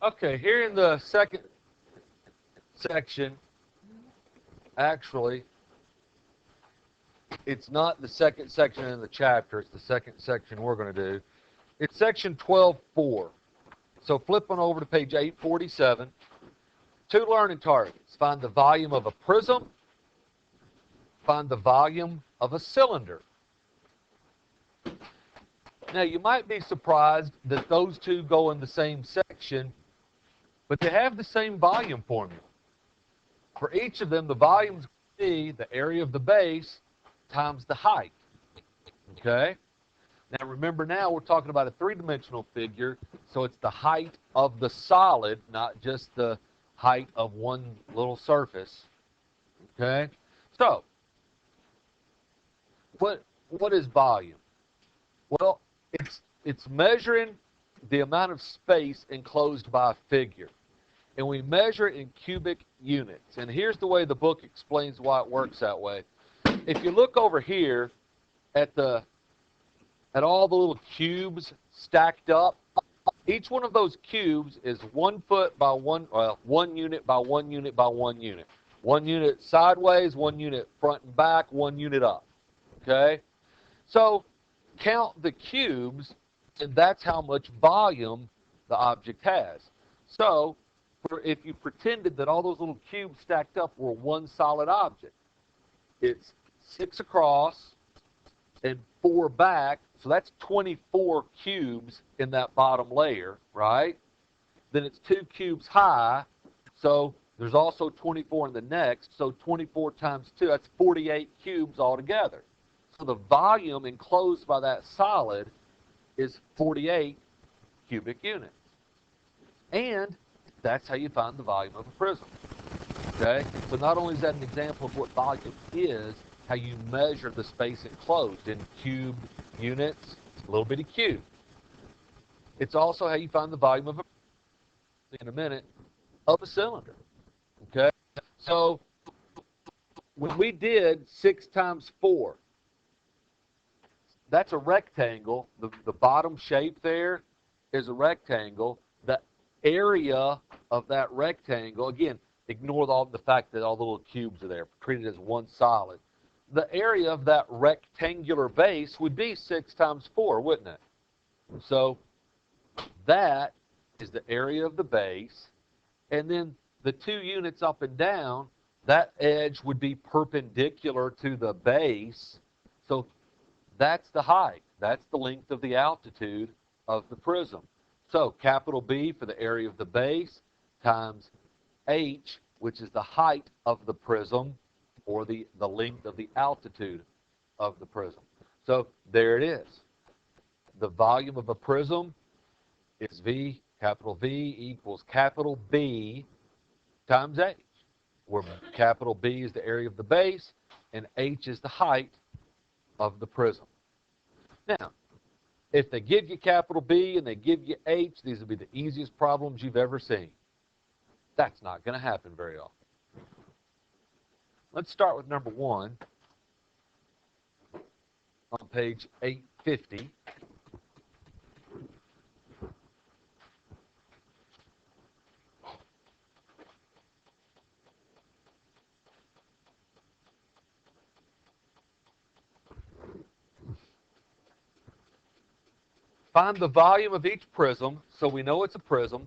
Okay, here in the second section, actually, it's not the second section in the chapter. It's the second section we're going to do. It's section 12.4. So flip on over to page 847. Two learning targets. Find the volume of a prism. Find the volume of a cylinder. Now, you might be surprised that those two go in the same section, but they have the same volume formula. For each of them, the volume is going to be the area of the base times the height. Okay? Now, remember now we're talking about a three-dimensional figure, so it's the height of the solid, not just the height of one little surface. Okay? So, what is volume? Well, it's measuring the amount of space enclosed by a figure. And we measure it in cubic units. And here's the way the book explains why it works that way. If you look over here at all the little cubes stacked up, each one of those cubes is 1 foot by 1 unit by 1 unit by 1 unit. 1 unit sideways, 1 unit front and back, 1 unit up. Okay? So count the cubes, and that's how much volume the object has. So if you pretended that all those little cubes stacked up were one solid object, it's 6 across and 4 back, so that's 24 cubes in that bottom layer, right? Then it's 2 cubes high, so there's also 24 in the next, so 24 times 2, that's 48 cubes altogether. So the volume enclosed by that solid is 48 cubic units. And that's how you find the volume of a prism. Okay? So not only is that an example of what volume is, how you measure the space enclosed in cubed units, a little bitty cube. It's also how you find the volume of in a minute, of a cylinder. Okay? So when we did 6 times 4, that's a rectangle. The bottom shape there is a rectangle. The area of that rectangle, again, ignore the fact that all the little cubes are there. Treat it as one solid. The area of that rectangular base would be 6 times 4, wouldn't it? So that is the area of the base. And then the 2 units up and down, that edge would be perpendicular to the base. So that's the height. That's the length of the altitude of the prism. So capital B for the area of the base times H, which is the height of the prism, or the length of the altitude of the prism. So there it is. The volume of a prism is V, capital V equals capital B times H, where capital B is the area of the base and H is the height of the prism. Now, if they give you capital B and they give you H, these will be the easiest problems you've ever seen. That's not going to happen very often. Let's start with number 1 on page 850. Find the volume of each prism, so we know it's a prism.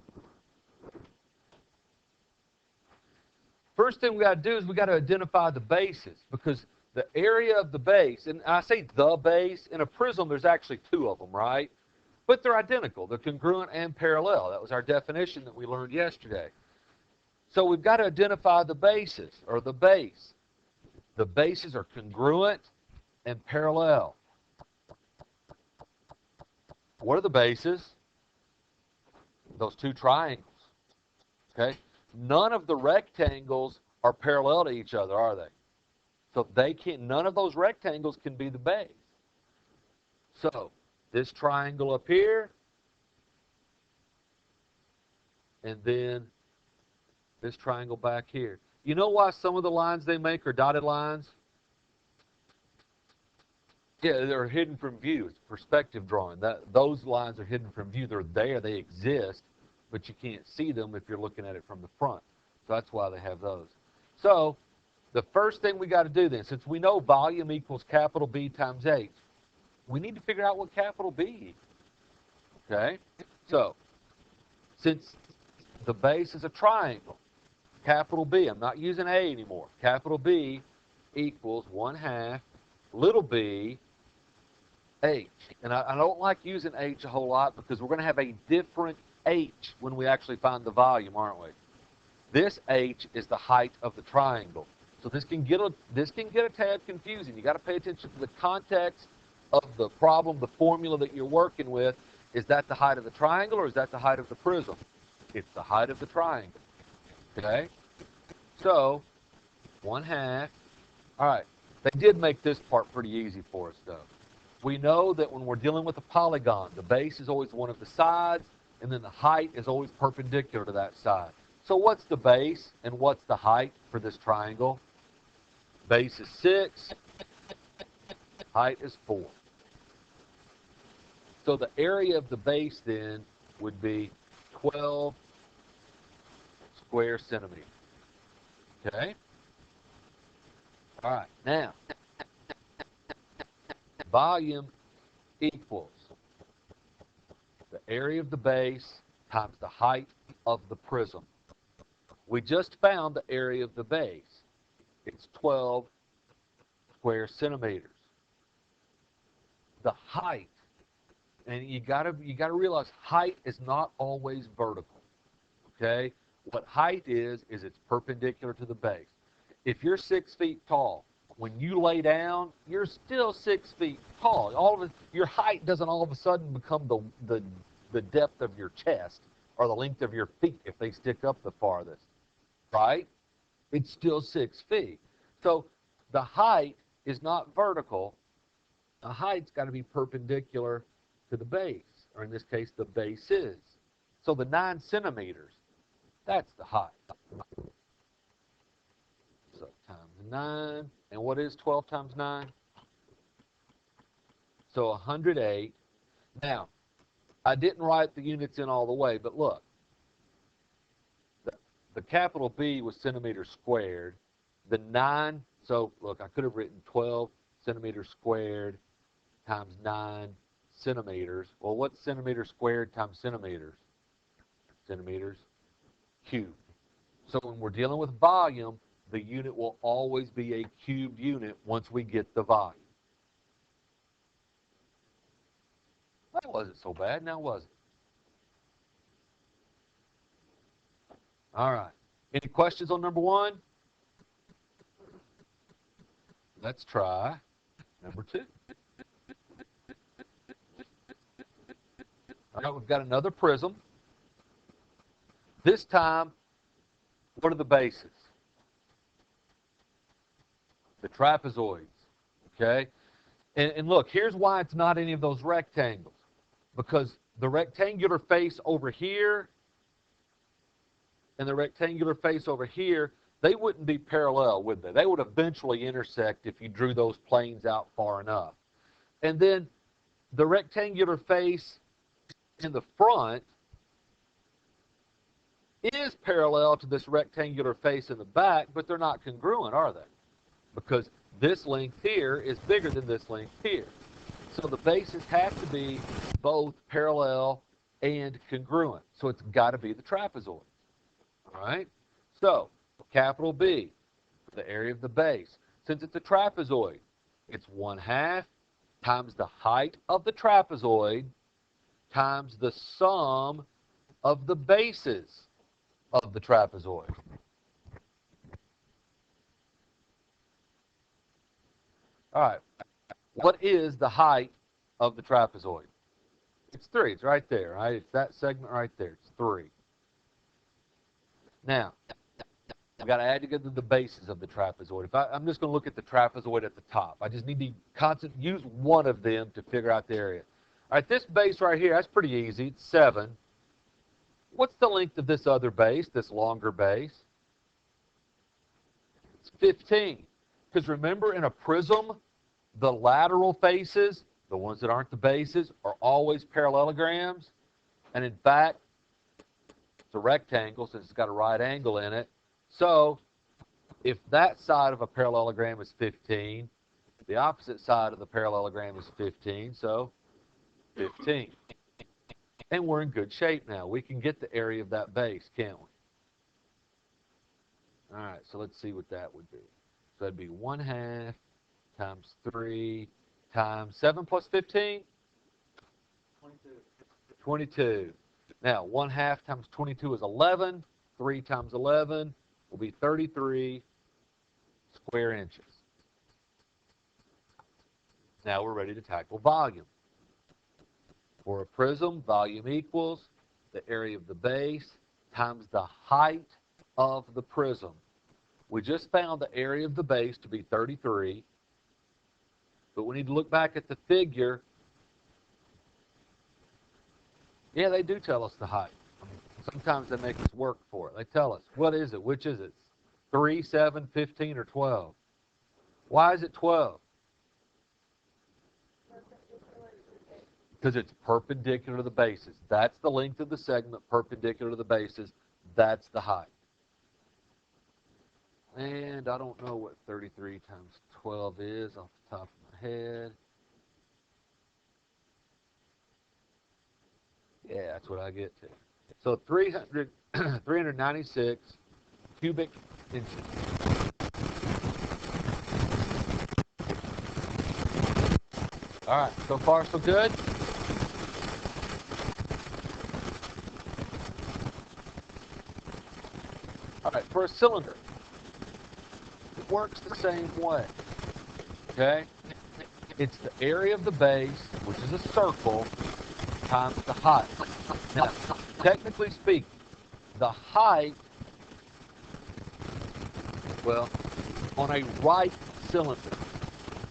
First thing we got to do is we got to identify the bases, because the area of the base, and I say the base, in a prism there's actually 2 of them, right? But they're identical. They're congruent and parallel. That was our definition that we learned yesterday. So we've got to identify the bases, or the base. The bases are congruent and parallel. What are the bases? Those 2 triangles. Okay? None of the rectangles are parallel to each other, are they? So none of those rectangles can be the base. So this triangle up here, and then this triangle back here. You know why some of the lines they make are dotted lines? Yeah, they're hidden from view. It's perspective drawing. Those lines are hidden from view. They're there. They exist. but you can't see them if you're looking at it from the front. So that's why they have those. So the first thing we got to do then, since we know volume equals capital B times H, we need to figure out what capital B equals. Okay? So since the base is a triangle, capital B, I'm not using A anymore. Capital B equals 1/2 little b H. And I don't like using H a whole lot because we're going to have a different H when we actually find the volume, aren't we? This H is the height of the triangle. So this can get a tad confusing. You got to pay attention to the context of the problem, the formula that you're working with. Is that the height of the triangle or is that the height of the prism? It's the height of the triangle. Okay? So 1/2. All right. They did make this part pretty easy for us, though. We know that when we're dealing with a polygon, the base is always one of the sides, and then the height is always perpendicular to that side. So what's the base and what's the height for this triangle? Base is 6, height is 4. So the area of the base then would be 12 square centimeters. Okay? All right, now, volume equals the area of the base times the height of the prism. We just found the area of the base. It's 12 square centimeters. The height, and you gotta realize height is not always vertical. Okay? What height is it's perpendicular to the base. If you're 6 feet tall, when you lay down, you're still 6 feet tall. Your height doesn't all of a sudden become the depth of your chest or the length of your feet if they stick up the farthest, right? It's still 6 feet. So the height is not vertical. The height's got to be perpendicular to the base, or in this case, the base is. So the 9 centimeters, that's the height. So times 9, and what is 12 times 9? So 108. Now, I didn't write the units in all the way, but look. The capital B was centimeters squared. The 9, so look, I could have written 12 centimeters squared times 9 centimeters. Well, what's centimeters squared times centimeters? Centimeters cubed. So when we're dealing with volume, the unit will always be a cubed unit once we get the volume. That wasn't so bad, now was it? All right. Any questions on number 1? Let's try number 2. All right, we've got another prism. This time, what are the bases? The trapezoids, okay? And look, here's why it's not any of those rectangles. Because the rectangular face over here and the rectangular face over here, they wouldn't be parallel, would they? They would eventually intersect if you drew those planes out far enough. And then the rectangular face in the front is parallel to this rectangular face in the back, but they're not congruent, are they? Because this length here is bigger than this length here. So the bases have to be both parallel and congruent. So it's got to be the trapezoid. All right? So capital B, the area of the base. Since it's a trapezoid, it's 1/2 times the height of the trapezoid times the sum of the bases of the trapezoid. All right. What is the height of the trapezoid? It's 3. It's right there, right? It's that segment right there. It's 3. Now, I've got to add together the bases of the trapezoid. I'm just going to look at the trapezoid at the top. I just need to use one of them to figure out the area. All right, this base right here, that's pretty easy. It's 7. What's the length of this other base, this longer base? It's 15. Because remember, in a prism, the lateral faces, the ones that aren't the bases, are always parallelograms. And in fact, It's a rectangle since it's got a right angle in it. So if that side of a parallelogram is 15, the opposite side of the parallelogram is 15, so 15. And we're in good shape now. We can get the area of that base, can't we? All right, so let's see what that would be. So that'd be 1/2 times 3 times 7 plus 15? 22. 22. Now, 1/2 times 22 is 11. 3 times 11 will be 33 square inches. Now we're ready to tackle volume. For a prism, volume equals the area of the base times the height of the prism. We just found the area of the base to be 33, but we need to look back at the figure. Yeah, they do tell us the height. Sometimes they make us work for it. They tell us, what is it? Which is it? 3, 7, 15, or 12? Why is it 12? Because it's perpendicular to the bases. That's the length of the segment perpendicular to the bases. That's the height. And I don't know what 33 times 12 is off the top of my head. Yeah, that's what I get to. So 396 cubic inches. All right, so far so good? All right, for a cylinder, it works the same way, okay? It's the area of the base, which is a circle, times the height. Now, technically speaking, the height, well, on a right cylinder,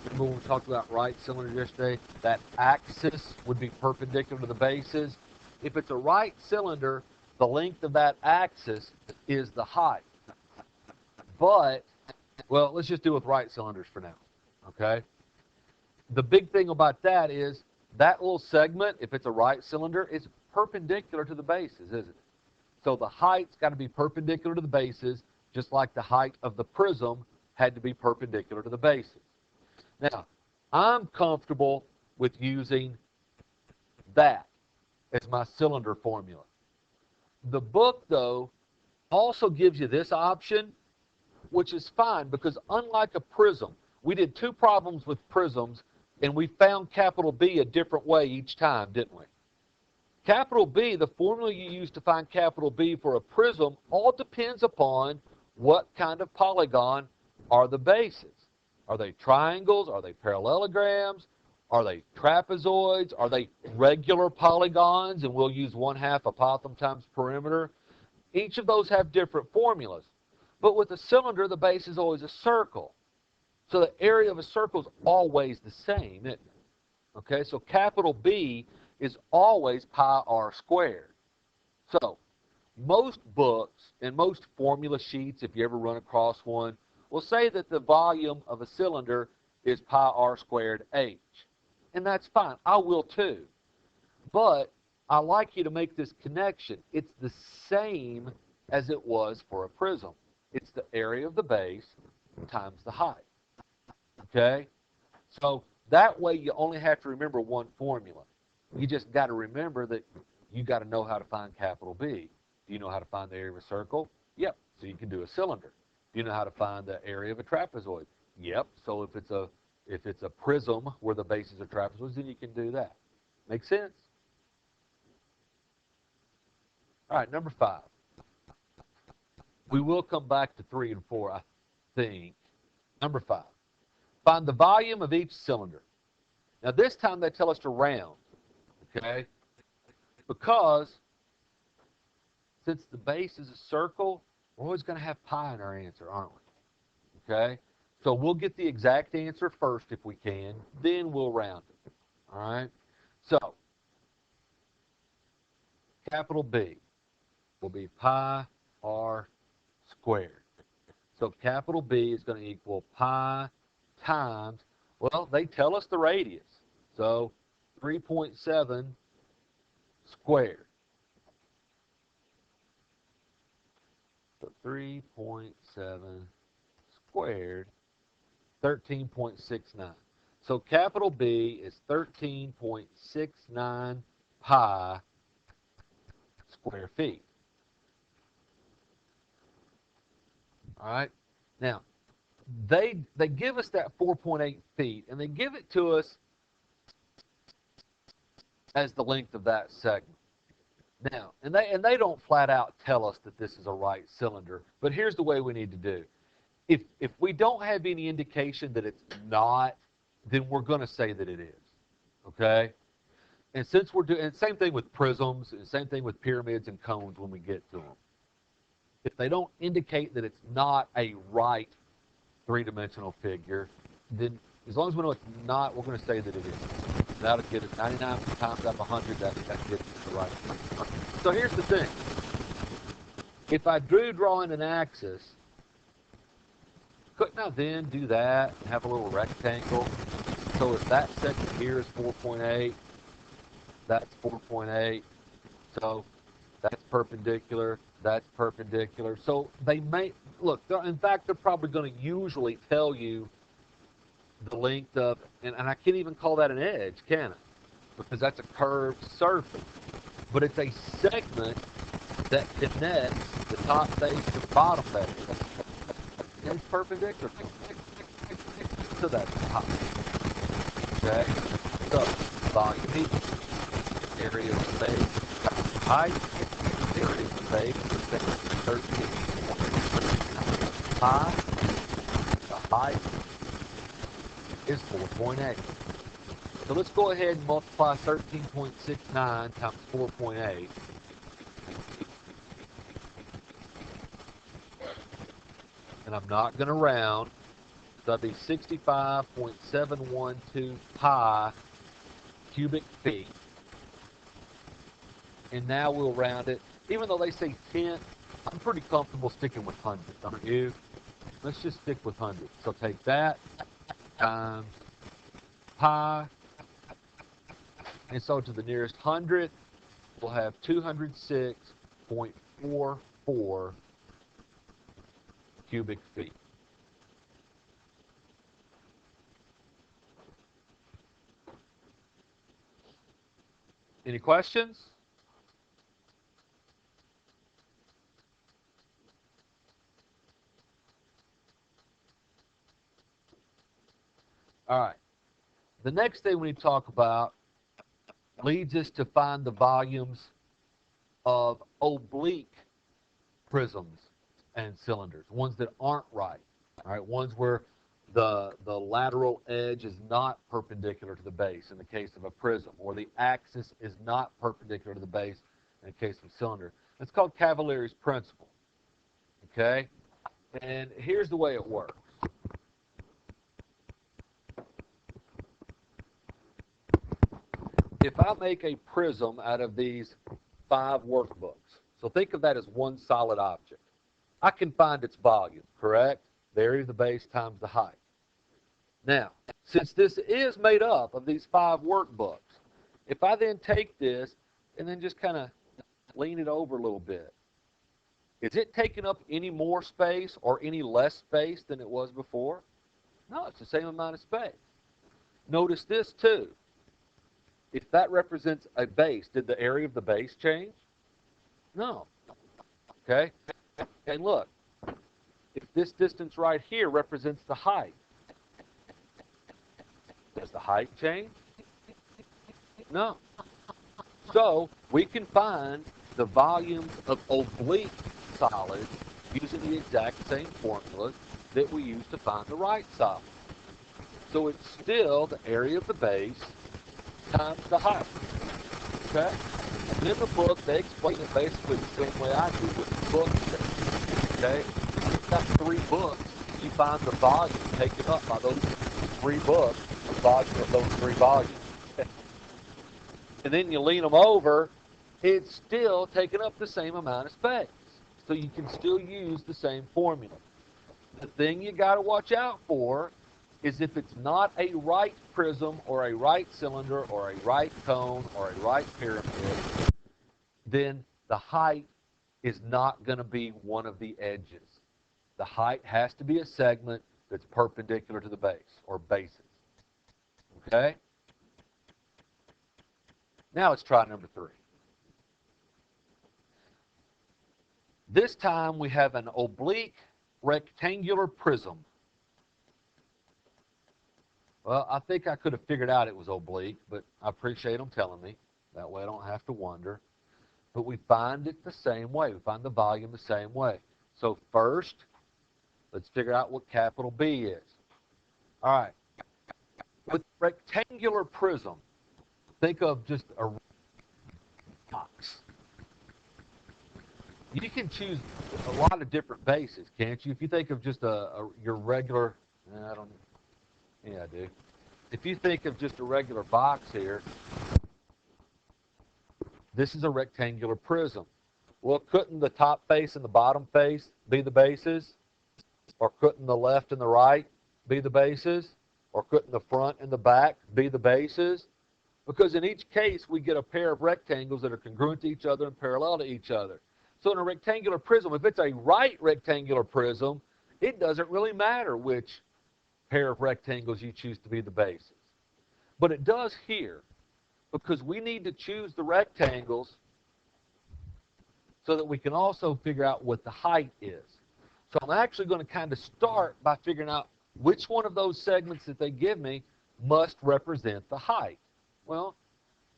remember when we talked about right cylinders yesterday, that axis would be perpendicular to the bases. If it's a right cylinder, the length of that axis is the height. But, well, let's just do with right cylinders for now, okay? The big thing about that is that little segment, if it's a right cylinder, is perpendicular to the bases, isn't it? So the height's got to be perpendicular to the bases, just like the height of the prism had to be perpendicular to the bases. Now, I'm comfortable with using that as my cylinder formula. The book, though, also gives you this option, which is fine because unlike a prism, we did 2 problems with prisms and we found capital B a different way each time, didn't we? Capital B, the formula you use to find capital B for a prism, all depends upon what kind of polygon are the bases. Are they triangles? Are they parallelograms? Are they trapezoids? Are they regular polygons? And we'll use 1/2 apothem times perimeter. Each of those have different formulas. But with a cylinder, the base is always a circle. So the area of a circle is always the same, isn't it? Okay, so capital B is always pi r squared. So most books and most formula sheets, if you ever run across one, will say that the volume of a cylinder is pi r squared h. And that's fine. I will too. But I like you to make this connection. It's the same as it was for a prism. It's the area of the base times the height. Okay? So that way you only have to remember one formula. You just got to remember that you got to know how to find capital B. Do you know how to find the area of a circle? Yep. So you can do a cylinder. Do you know how to find the area of a trapezoid? Yep. So if it's a prism where the bases are trapezoids, then you can do that. Make sense? All right, number 5. We will come back to 3 and 4, I think. Number 5. Find the volume of each cylinder. Now this time they tell us to round, okay? Because since the base is a circle, we're always going to have pi in our answer, aren't we? Okay? So we'll get the exact answer first if we can, then we'll round it. All right? So capital B will be pi r squared. So capital B is going to equal pi times, well, they tell us the radius. So 3.7 squared. So 3.7 squared, 13.69. So capital B is 13.69 pi square feet. All right. Now, they give us that 4.8 feet, and they give it to us as the length of that segment. Now, and they don't flat out tell us that this is a right cylinder, but here's the way we need to do. If we don't have any indication that it's not, then we're going to say that it is. Okay? And since we're doing, and same thing with prisms, and same thing with pyramids and cones when we get to them. If they don't indicate that it's not a right three-dimensional figure, then as long as we know it's not, we're going to say that it is. That'll get us 99 times out of 100, that gets us the right. So here's the thing. If I draw in an axis, couldn't I then do that and have a little rectangle? So if that segment here is 4.8, that's 4.8. So that's perpendicular, that's perpendicular. So they may, look, in fact, they're probably going to usually tell you the length of, and I can't even call that an edge, can I? Because that's a curved surface. But it's a segment that connects the top face to the bottom face. And it's perpendicular to that top. Okay? So, volume equals area of space, height, area of space, 13. Pi, the height is 4.8. So let's go ahead and multiply 13.69 times 4.8. And I'm not going to round. So that'd be 65.712 pi cubic feet. And now we'll round it. Even though they say 10, I'm pretty comfortable sticking with hundreds, aren't you? Let's just stick with hundreds. So take that times pi. And so to the nearest hundredth, we'll have 206.44 cubic feet. Any questions? All right. The next thing we need to talk about leads us to find the volumes of oblique prisms and cylinders, ones that aren't right. All right, ones where the lateral edge is not perpendicular to the base in the case of a prism, or the axis is not perpendicular to the base in the case of a cylinder. It's called Cavalier's principle. Okay? And here's the way it works. If I make a prism out of these 5 workbooks, so think of that as one solid object, I can find its volume, correct? The area of the base times the height. Now, since this is made up of these 5 workbooks, if I then take this and then just kind of lean it over a little bit, is it taking up any more space or any less space than it was before? No, it's the same amount of space. Notice this too. If that represents a base, did the area of the base change? No. Okay? And look, if this distance right here represents the height, does the height change? No. So we can find the volumes of oblique solids using the exact same formulas that we use to find the right solid. So it's still the area of the base times the height. Okay? And in the book, they explain it basically the same way I do with the books. Okay? You've got 3 books. You find the volume taken up by those 3 books, the volume of those 3 volumes. And then you lean them over, it's still taking up the same amount of space. So you can still use the same formula. The thing you got to watch out for is if it's not a right prism or a right cylinder or a right cone or a right pyramid, then the height is not going to be one of the edges. The height has to be a segment that's perpendicular to the base, or bases. Okay? Now let's try number 3. This time we have an oblique rectangular prism. Well, I think I could have figured out it was oblique, but I appreciate them telling me. That way I don't have to wonder. But we find it the same way. We find the volume the same way. So first, let's figure out what capital B is. All right. With rectangular prism, think of just a box. You can choose a lot of different bases, can't you? If you think of just your regular, I don't, yeah, I do. If you think of just a regular box here, this is a rectangular prism. Well, couldn't the top face and the bottom face be the bases? Or couldn't the left and the right be the bases? Or couldn't the front and the back be the bases? Because in each case, we get a pair of rectangles that are congruent to each other and parallel to each other. So in a rectangular prism, if it's a right rectangular prism, it doesn't really matter which pair of rectangles you choose to be the bases. But it does here, because we need to choose the rectangles so that we can also figure out what the height is. So I'm actually going to kind of start by figuring out which one of those segments that they give me must represent the height. Well,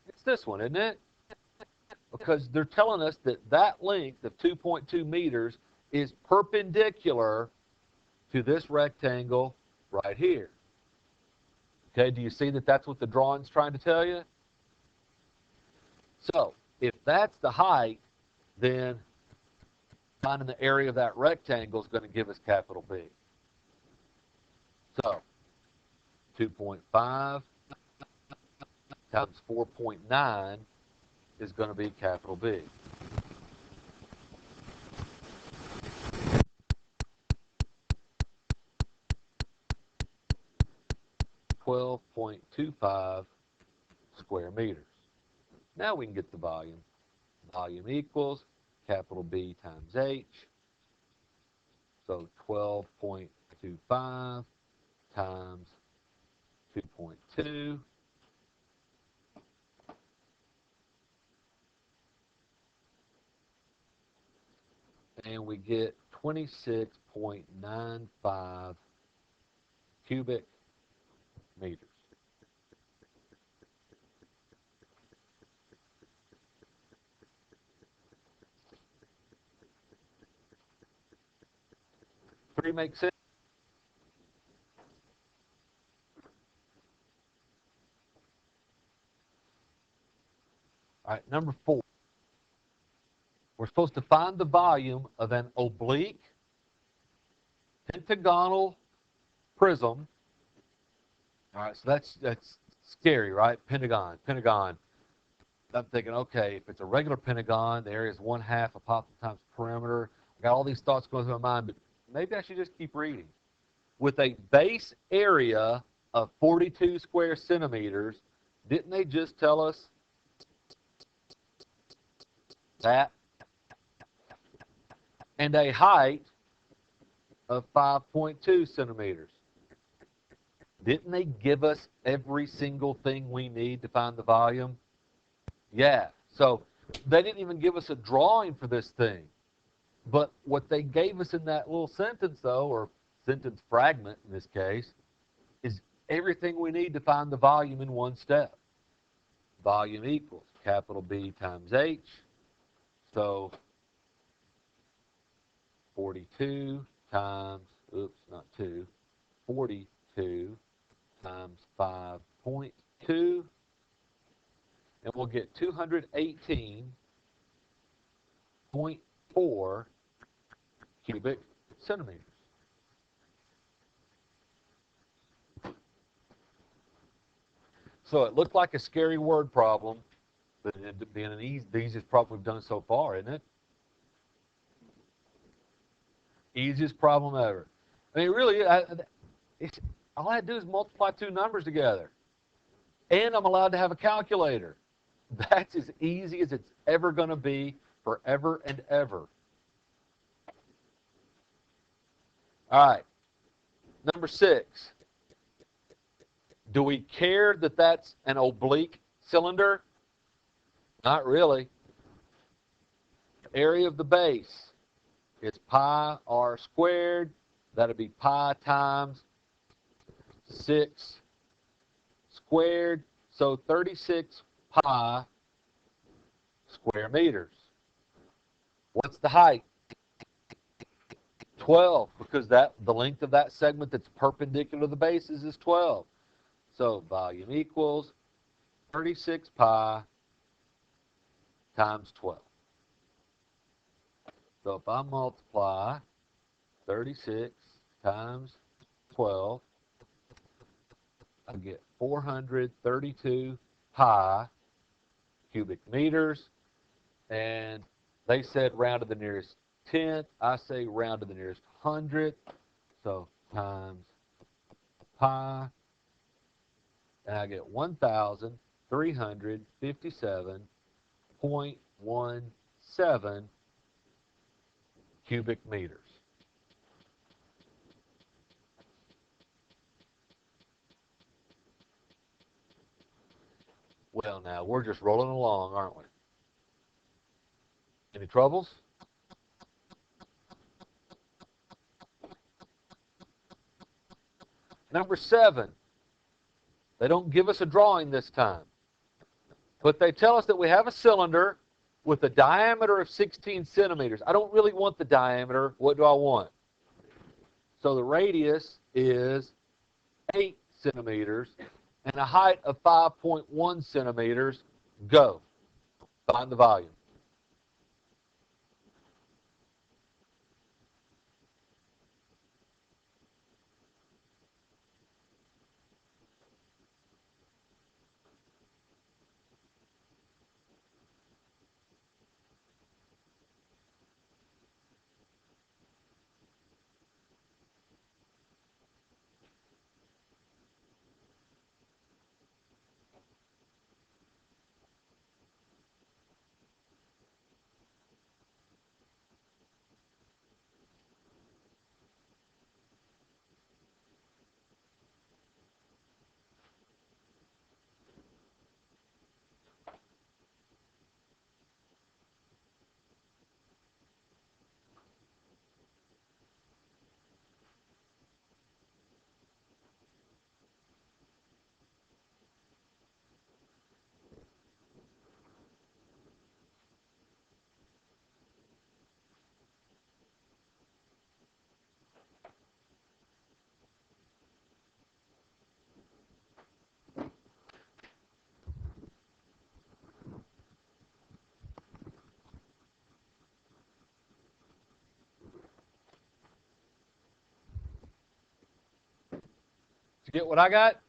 it's this one, isn't it? Because they're telling us that that length of 2.2 meters is perpendicular to this rectangle right here. Okay, do you see that that's what the drawing's trying to tell you? So, if that's the height, then finding the area of that rectangle is going to give us capital B. So, 2.5 times 4.9 is going to be capital B. .25 square meters. Now we can get the volume. Volume equals capital B times H. So 12.25 times 2.2. And we get 26.95 cubic meters. Three makes sense? All right, number 4. We're supposed to find the volume of an oblique pentagonal prism. All right, so that's scary, right? Pentagon. I'm thinking, okay, if it's a regular pentagon, the area is 1/2 apophysis times perimeter. I got all these thoughts going through my mind, but maybe I should just keep reading. With a base area of 42 square centimeters, didn't they just tell us that? And a height of 5.2 centimeters. Didn't they give us every single thing we need to find the volume? Yeah. So they didn't even give us a drawing for this thing. But what they gave us in that little sentence, though, or sentence fragment in this case, is everything we need to find the volume in one step. Volume equals capital B times H. So 42 times, 42 times 5.2, and we'll get 218.4 cubic centimeters. So it looked like a scary word problem, but it ended up being the easiest problem we've done so far, isn't it? Easiest problem ever. I mean, really, all I had to do is multiply two numbers together. And I'm allowed to have a calculator. That's as easy as it's ever going to be forever and ever. All right, number 6. Do we care that that's an oblique cylinder? Not really. Area of the base, it's pi r squared. That'll be pi times 6 squared. So 36 pi square meters. What's the height? 12, because the length of that segment that's perpendicular to the bases is 12. So volume equals 36 pi times 12. So if I multiply 36 times 12, I get 432 pi cubic meters. And they said round to the nearest tenth. I say round to the nearest hundredth. So times pi. And I get 1,357.17 cubic meters. Well, now, we're just rolling along, aren't we? Any troubles? Number 7. They don't give us a drawing this time. But they tell us that we have a cylinder with a diameter of 16 centimeters. I don't really want the diameter. What do I want? So the radius is 8 centimeters and a height of 5.1 centimeters. Go. Find the volume. Did you get what I got?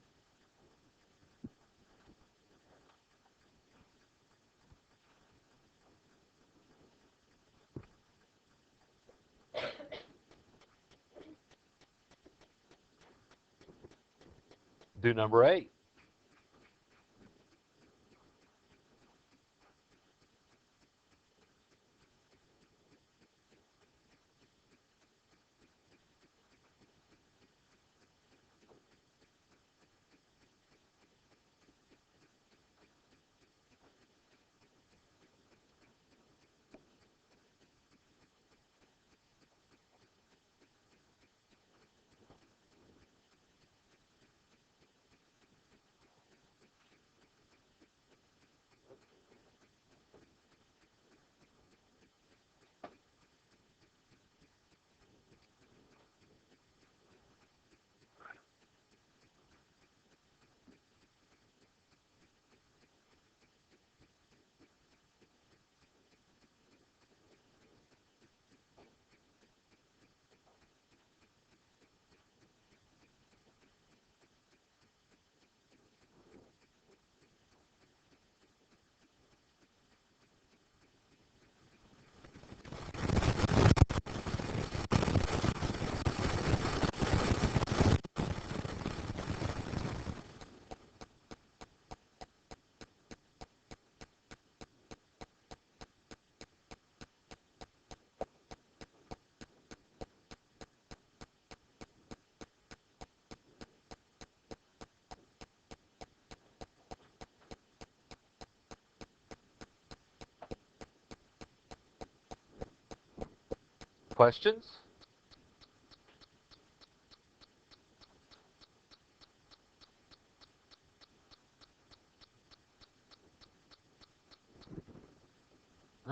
Do number 8. questions?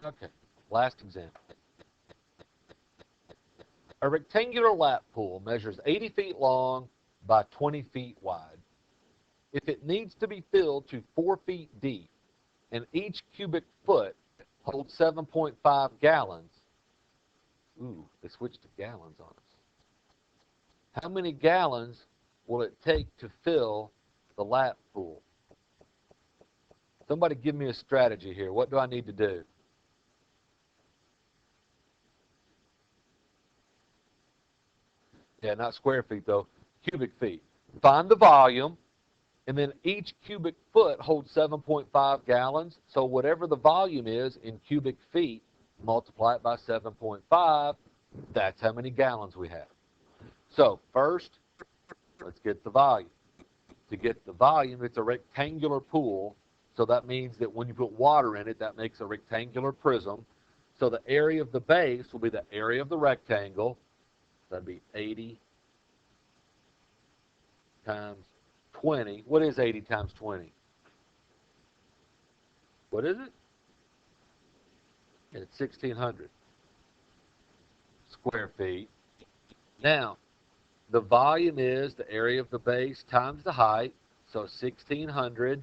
Okay, last example. A rectangular lap pool measures 80 feet long by 20 feet wide. If it needs to be filled to 4 feet deep and each cubic foot holds 7.5 gallons, ooh, they switched to gallons on us. How many gallons will it take to fill the lap pool? Somebody give me a strategy here. What do I need to do? Yeah, not square feet though, cubic feet. Find the volume, and then each cubic foot holds 7.5 gallons. So whatever the volume is in cubic feet, multiply it by 7.5, that's how many gallons we have. So first, let's get the volume. To get the volume, it's a rectangular pool, so that means that when you put water in it, that makes a rectangular prism. So the area of the base will be the area of the rectangle. That'd be 80 times 20. What is 80 times 20? What is it? It's 1,600 square feet. Now, the volume is the area of the base times the height, so 1,600.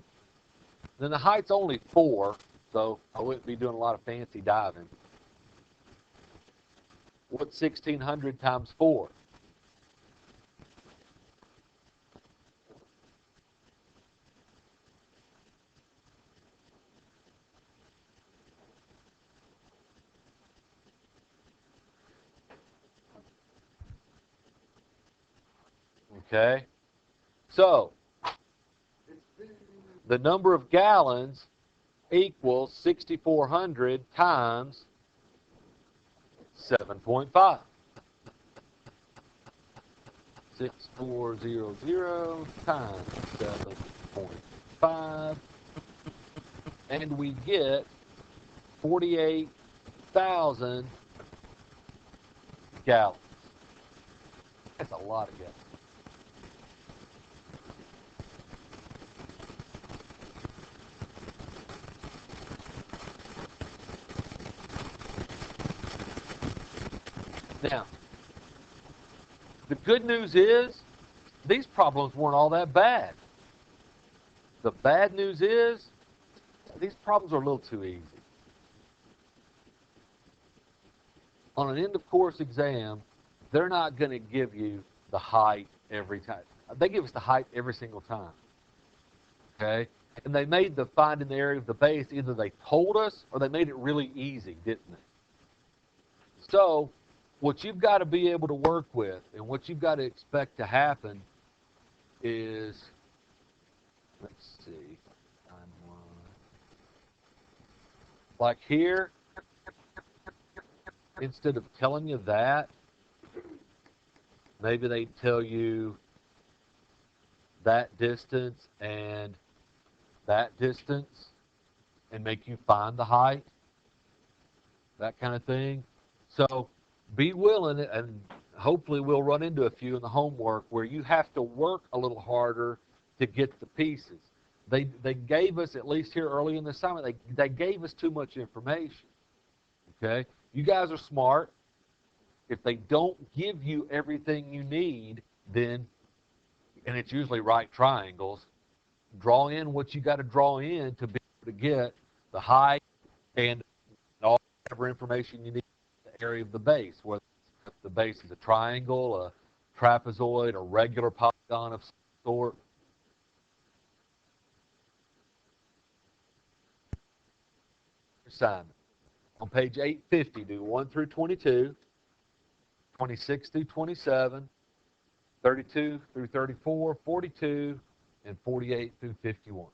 Then the height's only 4, so I wouldn't be doing a lot of fancy diving. What's 1,600 times 4? Okay? So, the number of gallons equals 6,400 times 7.5. 6,400 times 7.5. And we get 48,000 gallons. That's a lot of gallons. Now, the good news is these problems weren't all that bad. The bad news is these problems are a little too easy. On an end-of-course exam, they're not going to give you the height every time. They give us the height every single time. Okay? And they made the finding the area of the base, either they told us or they made it really easy, didn't they? So, what you've got to be able to work with and what you've got to expect to happen is, let's see, like here, instead of telling you that, maybe they tell you that distance and that distance and make you find the height, that kind of thing. So be willing, and hopefully we'll run into a few in the homework where you have to work a little harder to get the pieces. They gave us, at least here early in the assignment, they gave us too much information. Okay? You guys are smart. If they don't give you everything you need, then, and it's usually right triangles, draw in what you got to draw in to be able to get the height and all whatever information you need in the area of the base, whether the base is a triangle, a trapezoid, a regular polygon of some sort. Assignment. On page 850, do 1 through 22, 26 through 27, 32 through 34, 42, and 48 through 51.